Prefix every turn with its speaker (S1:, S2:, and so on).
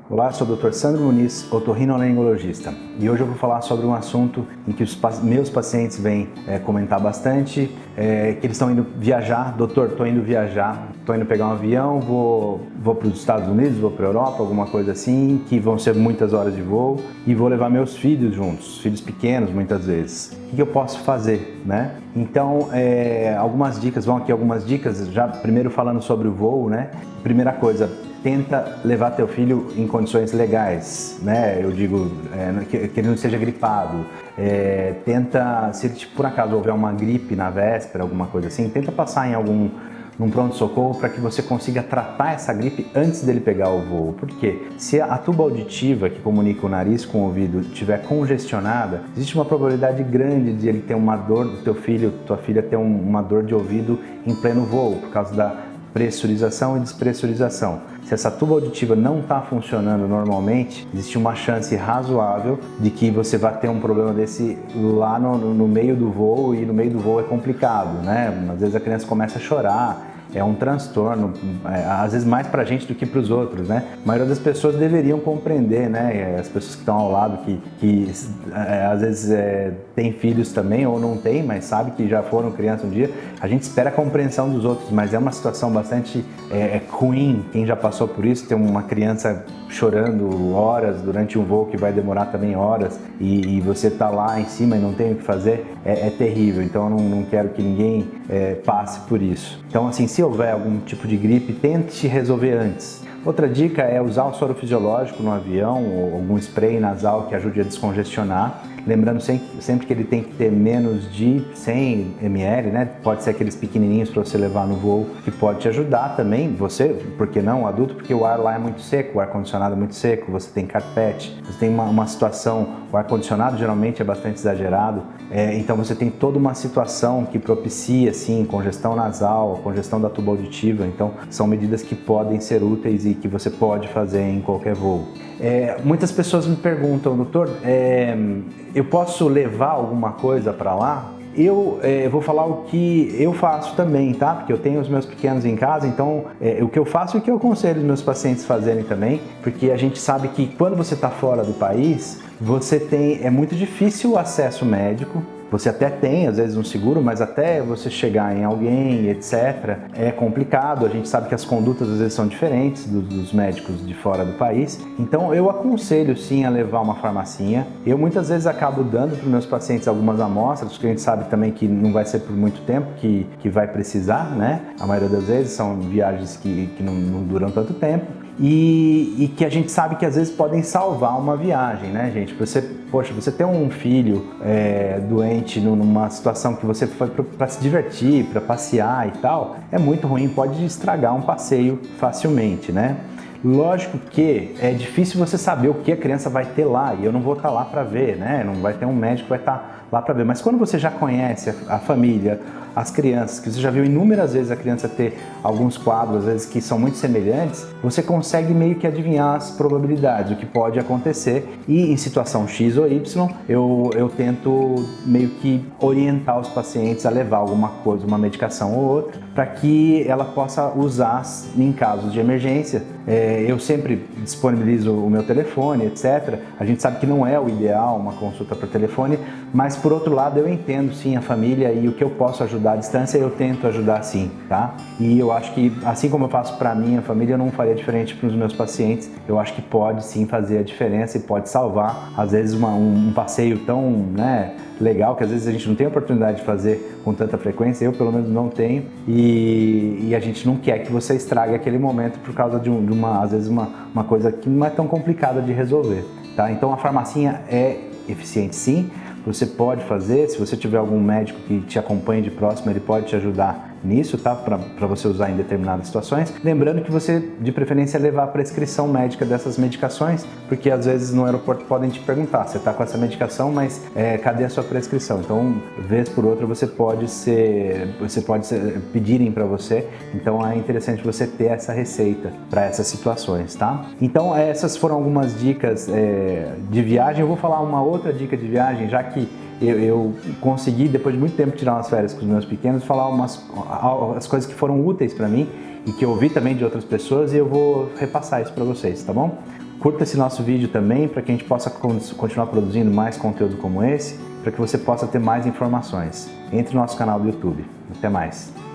S1: Olá, eu sou o Dr. Sandro Muniz, otorrinolaringologista, e hoje eu vou falar sobre um assunto em que os meus pacientes vêm comentar bastante, que eles estão indo viajar. Doutor, estou indo viajar, estou indo pegar um avião, vou para os Estados Unidos, vou para a Europa, alguma coisa assim, que vão ser muitas horas de voo, e vou levar meus filhos juntos, filhos pequenos muitas vezes. O que eu posso fazer, né? Então, algumas dicas, já primeiro falando sobre o voo, né? Primeira coisa, tenta levar teu filho em condições legais, né? Eu digo, que ele não seja gripado. Tenta, se por acaso houver uma gripe na véspera, alguma coisa assim, tenta passar num pronto-socorro para que você consiga tratar essa gripe antes dele pegar o voo. Por quê? Se a tuba auditiva que comunica o nariz com o ouvido estiver congestionada, existe uma probabilidade grande de ele ter uma dor, do teu filho, tua filha ter uma dor de ouvido em pleno voo, por causa da pressurização e despressurização. Se essa tuba auditiva não está funcionando normalmente, existe uma chance razoável de que você vai ter um problema desse lá no meio do voo, e no meio do voo é complicado, né? Às vezes a criança começa a chorar, é um transtorno, às vezes mais pra gente do que para os outros, né? A maioria das pessoas deveriam compreender, né? As pessoas que estão ao lado, que às vezes tem filhos também, ou não tem, mas sabe que já foram criança um dia, a gente espera a compreensão dos outros, mas é uma situação bastante ruim. Quem já passou por isso, ter uma criança chorando horas durante um voo que vai demorar também horas, e você tá lá em cima e não tem o que fazer, é terrível. Então eu não quero que ninguém passe por isso. Então, assim, se houver algum tipo de gripe, tente resolver antes. Outra dica é usar o soro fisiológico no avião, ou algum spray nasal que ajude a descongestionar. Lembrando sempre que ele tem que ter menos de 100 ml, né? Pode ser aqueles pequenininhos para você levar no voo, que pode te ajudar também. Você, por que não, o adulto, porque o ar lá é muito seco, o ar-condicionado é muito seco, você tem carpete, você tem uma situação, o ar-condicionado geralmente é bastante exagerado, então você tem toda uma situação que propicia, assim, congestão nasal, congestão da tuba auditiva. Então são medidas que podem ser úteis e que você pode fazer em qualquer voo. Muitas pessoas me perguntam, doutor, eu posso levar alguma coisa para lá? Eu vou falar o que eu faço também, tá? Porque eu tenho os meus pequenos em casa, então o que eu faço e o que eu aconselho os meus pacientes fazerem também, porque a gente sabe que quando você está fora do país, é muito difícil o acesso médico. Você até tem, às vezes, um seguro, mas até você chegar em alguém, etc., é complicado. A gente sabe que as condutas, às vezes, são diferentes dos médicos de fora do país. Então, eu aconselho, sim, a levar uma farmacinha. Eu, muitas vezes, acabo dando para os meus pacientes algumas amostras, porque a gente sabe também que não vai ser por muito tempo que vai precisar, né? A maioria das vezes são viagens que não duram tanto tempo. E que a gente sabe que às vezes podem salvar uma viagem, né, gente? Você ter um filho doente numa situação que você foi para se divertir, para passear e tal, é muito ruim, pode estragar um passeio facilmente, né? Lógico que é difícil você saber o que a criança vai ter lá, e eu não vou estar lá para ver, né? Não vai ter um médico que vai estar lá para ver, mas quando você já conhece a família, as crianças, que você já viu inúmeras vezes a criança ter alguns quadros, às vezes, que são muito semelhantes, você consegue meio que adivinhar as probabilidades, o que pode acontecer, e em situação X ou Y, eu tento meio que orientar os pacientes a levar alguma coisa, uma medicação ou outra, para que ela possa usar em casos de emergência. Eu sempre disponibilizo o meu telefone, etc. A gente sabe que não é o ideal uma consulta por telefone, mas por outro lado eu entendo sim a família, e o que eu posso ajudar à distância eu tento ajudar sim, tá? E eu acho que assim como eu faço para minha família, eu não faria diferente para os meus pacientes. Eu acho que pode sim fazer a diferença e pode salvar, às vezes, um passeio tão, né, legal, que às vezes a gente não tem oportunidade de fazer com tanta frequência. Eu pelo menos não tenho, e a gente não quer que você estrague aquele momento por causa de às vezes uma coisa que não é tão complicada de resolver, tá? Então a farmacinha é eficiente sim, você pode fazer. Se você tiver algum médico que te acompanhe de próximo, ele pode te ajudar nisso, tá? Para você usar em determinadas situações. Lembrando que você, de preferência, levar a prescrição médica dessas medicações, porque às vezes no aeroporto podem te perguntar, você está com essa medicação, mas cadê a sua prescrição? Então, vez por outra, você pode pedirem para você. Então, é interessante você ter essa receita para essas situações, tá? Então, essas foram algumas dicas de viagem. Eu vou falar uma outra dica de viagem, já que eu consegui, depois de muito tempo, tirar umas férias com os meus pequenos, falar as coisas que foram úteis para mim e que eu ouvi também de outras pessoas, e eu vou repassar isso para vocês, tá bom? Curta esse nosso vídeo também para que a gente possa continuar produzindo mais conteúdo como esse, para que você possa ter mais informações. Entre no nosso canal do YouTube. Até mais!